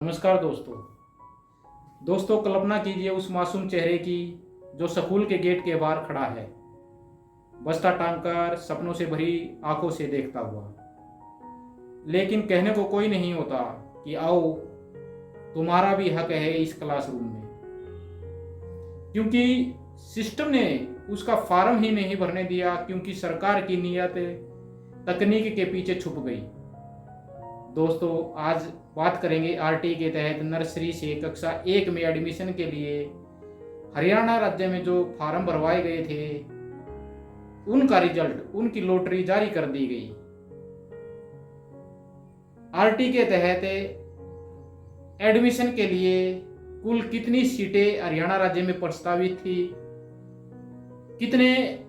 नमस्कार दोस्तों कल्पना कीजिए उस मासूम चेहरे की जो स्कूल के गेट के बाहर खड़ा है, बस्ता टांगकर सपनों से भरी आंखों से देखता हुआ। लेकिन कहने को कोई नहीं होता कि आओ, तुम्हारा भी हक है इस क्लासरूम में, क्योंकि सिस्टम ने उसका फॉर्म ही नहीं भरने दिया, क्योंकि सरकार की नीयत तकनीक के पीछे छुप गई। दोस्तों, आज बात करेंगे आरटी के तहत नर्सरी से कक्षा 1 में एडमिशन के लिए हरियाणा राज्य में जो फॉर्म भरवाए गए थे उनका रिजल्ट, उनकी लॉटरी जारी कर दी गई। आरटी के तहत एडमिशन के लिए कुल कितनी सीटें हरियाणा राज्य में प्रस्तावित थी, कितने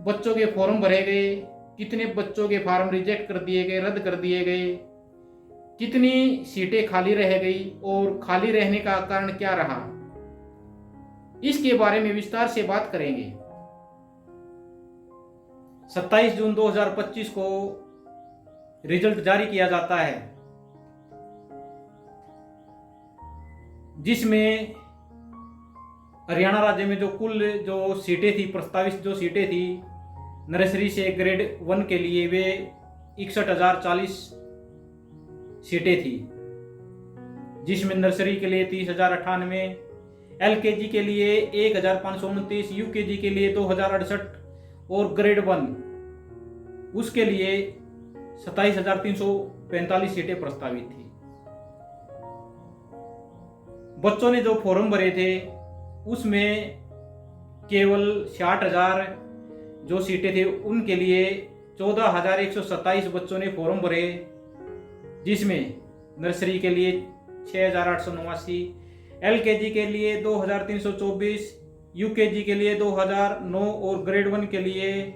बच्चों के फॉर्म भरे गए, कितने बच्चों के फॉर्म रिजेक्ट कर दिए गए, रद्द कर दिए गए, कितनी सीटें खाली रह गई और खाली रहने का कारण क्या रहा, इसके बारे में विस्तार से बात करेंगे। 27 जून 2025 को रिजल्ट जारी किया जाता है, जिसमें हरियाणा राज्य में जो कुल जो सीटें थी, प्रस्तावित जो सीटें थी नर्सरी से ग्रेड 1 के लिए, वे 61,040 सीटें थी, जिसमें नर्सरी के लिए 30,098, एलकेजी के लिए 1,529, यूकेजी के लिए 2,068 और ग्रेड 1 उसके लिए 27,345 सीटें प्रस्तावित थी। बच्चों ने जो फॉर्म भरे थे उसमें केवल 60,000 जो सीटें थे उनके लिए 14,127 बच्चों ने फॉर्म भरे, जिसमें नर्सरी के लिए 6,889, एलकेजी के लिए 2,324, यूकेजी के लिए 2,009 और ग्रेड 1 के लिए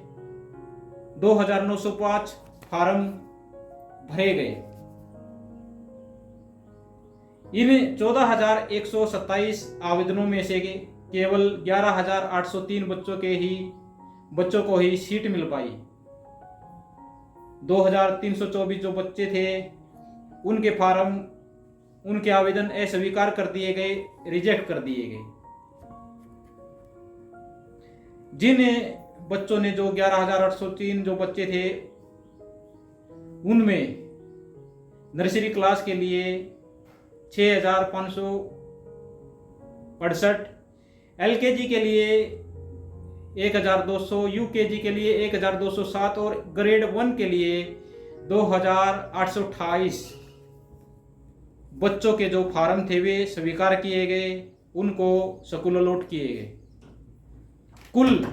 2,905 फॉर्म भरे गए। इन 14,127 आवेदनों में से केवल 11,803 बच्चों को ही सीट मिल पाई। 2,324 जो बच्चे थे उनके फॉर्म, उनके आवेदन अस्वीकार कर दिए गए, रिजेक्ट कर दिए गए। जिन बच्चों ने जो 11,803 जो बच्चे थे उनमें नर्सरी क्लास के लिए 6,568, एलकेजी के लिए 1,200, यूकेजी के लिए 1,207 और ग्रेड 1 के लिए 2,828 बच्चों के जो फॉर्म थे वे स्वीकार किए गए, उनको स्कूल अलॉट किए गए। कुल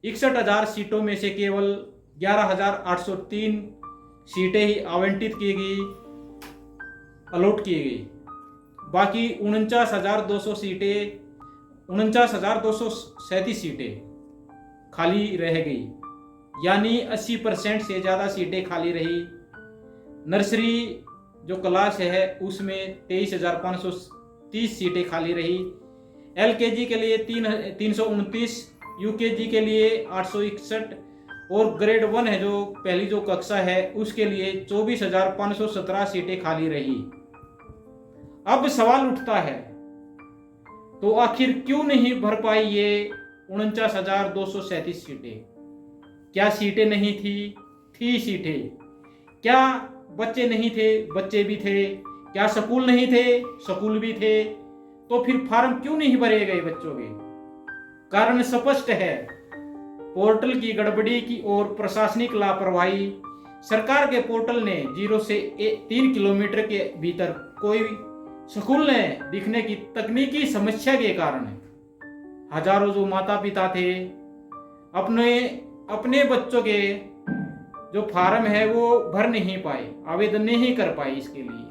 61,000 सीटों में से केवल 11,803 सीटें ही आवंटित की गई, अलॉट की गई। बाकी 49,237 सीटें खाली रह गई, यानी 80% से ज़्यादा सीटें खाली रही। नर्सरी जो क्लास है उसमें 23,530 सीटें खाली रही, एलकेजी के लिए 329, यूकेजी के लिए 861 और ग्रेड 1 है जो पहली जो कक्षा है उसके लिए 24,517 सीटें खाली रही। अब सवाल उठता है, तो आखिर क्यों नहीं भर पाई ये 49,237 सीटें? क्या सीटें नहीं थी सीटें? क्या बच्चे नहीं थे? बच्चे भी थे। क्या स्कूल नहीं थे? स्कूल भी थे। तो फिर फॉर्म क्यों नहीं भरे गए बच्चों के? कारण स्पष्ट है, पोर्टल की गड़बड़ी की और प्रशासनिक लापरवाही। सरकार के पोर्टल ने 0 से 3 किलोमीटर के भीतर कोई स्कूल ने दिखने की तकनीकी समस्या के कारण हजारों जो माता पिता थे अपने बच्चों के जो फॉर्म है वो भर नहीं पाए, आवेदन नहीं कर पाए इसके लिए,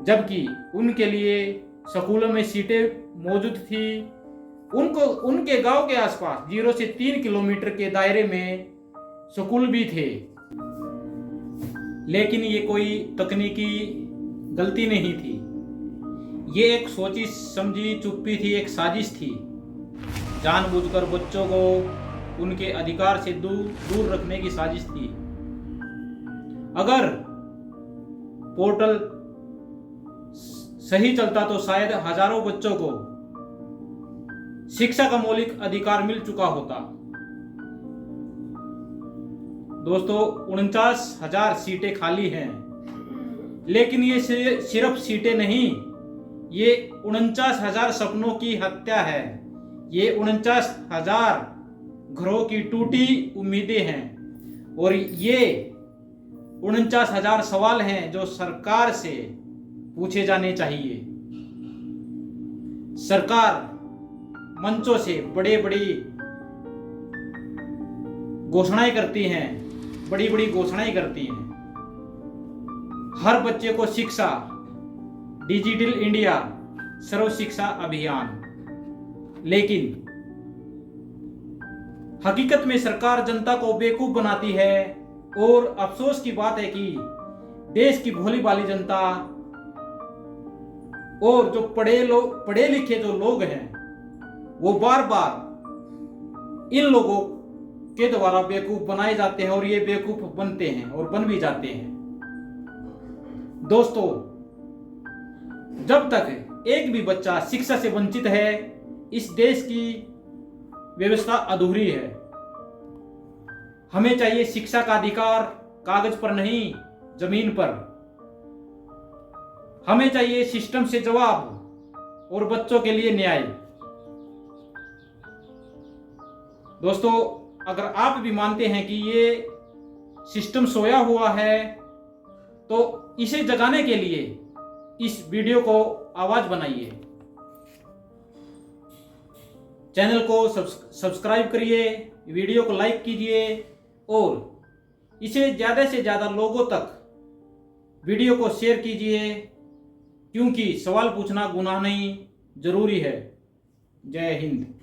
जबकि उनके लिए स्कूलों में सीटें मौजूद थी। उनके गांव के आसपास 0 से 3 किलोमीटर के दायरे में स्कूल भी थे। लेकिन ये कोई तकनीकी गलती नहीं थी, ये एक सोची समझी चुप्पी थी, एक साजिश थी। जानबूझकर बच्चों को उनके अधिकार से दूर रखने की साजिश थी। अगर पोर्टल सही चलता तो शायद हजारों बच्चों को शिक्षा का मौलिक अधिकार मिल चुका होता। दोस्तों 49,000 सीटें खाली हैं, लेकिन ये सिर्फ सीटें नहीं, ये 49,000 सपनों की हत्या है। ये 49,000 घरों की टूटी उम्मीदें हैं और ये 49,000 सवाल हैं जो सरकार से पूछे जाने चाहिए। सरकार मंचों से बड़ी घोषणाएं करती हैं, बड़ी घोषणाएं करती हैं। हर बच्चे को शिक्षा, डिजिटल इंडिया, सर्व शिक्षा अभियान, लेकिन हकीकत में सरकार जनता को बेवकूफ बनाती है। और अफसोस की बात है कि देश की भोली भाली जनता और जो पढ़े लिखे जो लोग हैं वो बार बार इन लोगों के द्वारा बेवकूफ बनाए जाते हैं और ये बेवकूफ बनते हैं और बन भी जाते हैं। दोस्तों, जब तक एक भी बच्चा शिक्षा से वंचित है, इस देश की व्यवस्था अधूरी है। हमें चाहिए शिक्षा का अधिकार, कागज पर नहीं, जमीन पर। हमें चाहिए सिस्टम से जवाब और बच्चों के लिए न्याय। दोस्तों, अगर आप भी मानते हैं कि ये सिस्टम सोया हुआ है, तो इसे जगाने के लिए इस वीडियो को आवाज बनाइए, चैनल को सब्सक्राइब करिए, वीडियो को लाइक कीजिए और इसे ज़्यादा से ज़्यादा लोगों तक वीडियो को शेयर कीजिए, क्योंकि सवाल पूछना गुनाह नहीं, जरूरी है। जय हिंद।